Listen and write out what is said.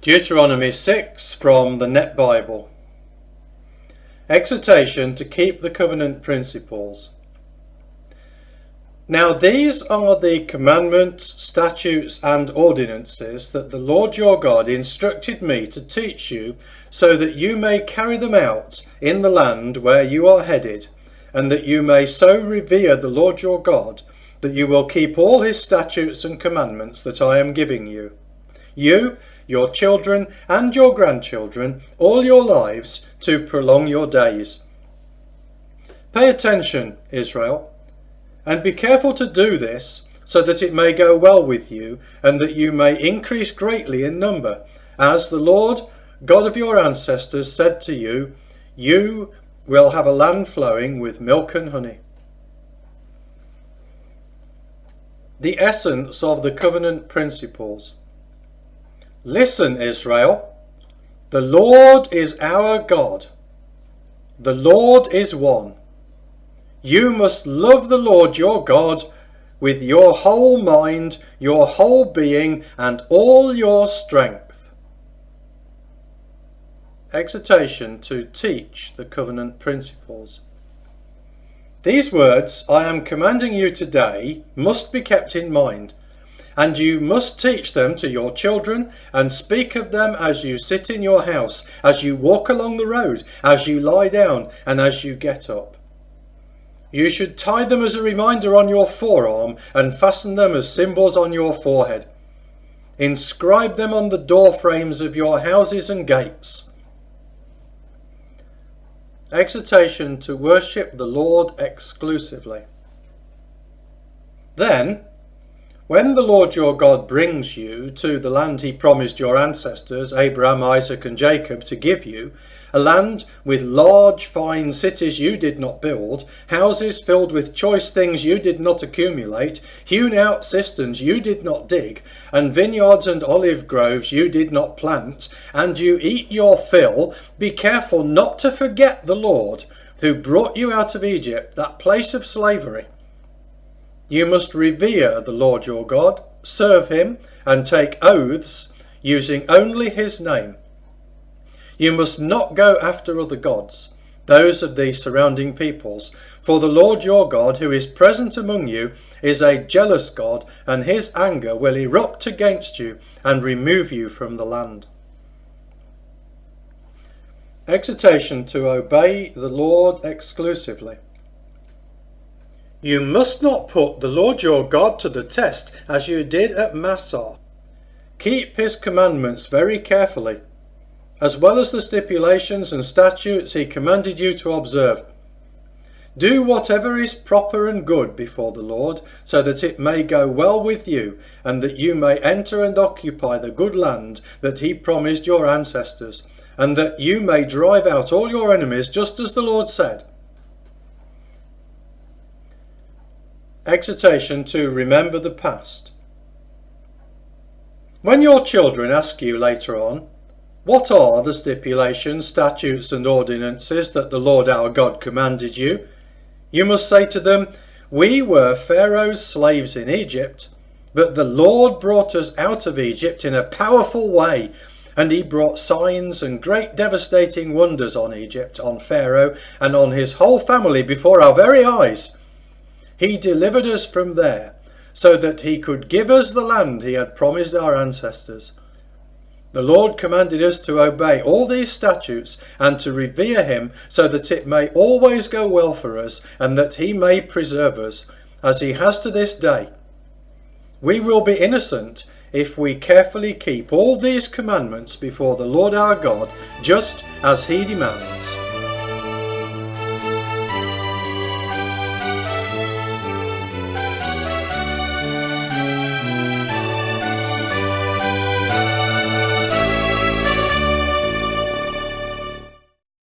Deuteronomy 6 from the Net Bible. Exhortation to keep the covenant principles. Now these are the commandments, statutes and ordinances that the Lord your God instructed me to teach you, so that you may carry them out in the land where you are headed, and that you may so revere the Lord your God, that you will keep all his statutes and commandments that I am giving you. You, your children and your grandchildren, all your lives, to prolong your days. Pay attention, Israel, and be careful to do this, so that it may go well with you, and that you may increase greatly in number, as the Lord, God of your ancestors, said to you, you will have a land flowing with milk and honey. The essence of the covenant principles. Listen, Israel, the Lord is our God. The Lord is one. You must love the Lord your God with your whole mind, your whole being, and all your strength. Exhortation to teach the covenant principles. These words I am commanding you today must be kept in mind, and you must teach them to your children and speak of them as you sit in your house, as you walk along the road, as you lie down, and as you get up. You should tie them as a reminder on your forearm and fasten them as symbols on your forehead. Inscribe them on the door frames of your houses and gates. Exhortation to worship the Lord exclusively. Then, when the Lord your God brings you to the land he promised your ancestors, Abraham, Isaac and Jacob, to give you, a land with large fine cities you did not build, houses filled with choice things you did not accumulate, hewn out cisterns you did not dig, and vineyards and olive groves you did not plant, and you eat your fill, be careful not to forget the Lord, who brought you out of Egypt, that place of slavery. You must revere the Lord your God, serve him, and take oaths using only his name. You must not go after other gods, those of the surrounding peoples, for the Lord your God, who is present among you, is a jealous God, and his anger will erupt against you and remove you from the land. Exhortation to obey the Lord exclusively. You must not put the Lord your God to the test as you did at Massah. Keep his commandments very carefully, as well as the stipulations and statutes he commanded you to observe. Do whatever is proper and good before the Lord, so that it may go well with you, and that you may enter and occupy the good land that he promised your ancestors, and that you may drive out all your enemies, just as the Lord said. Exhortation to remember the past. When your children ask you later on, what are the stipulations, statutes and ordinances that the Lord our God commanded you? You must say to them, we were Pharaoh's slaves in Egypt, but the Lord brought us out of Egypt in a powerful way, and he brought signs and great devastating wonders on Egypt, on Pharaoh and on his whole family before our very eyes. He delivered us from there, so that he could give us the land he had promised our ancestors. The Lord commanded us to obey all these statutes and to revere him, so that it may always go well for us, and that he may preserve us, as he has to this day. We will be innocent if we carefully keep all these commandments before the Lord our God, just as he demands.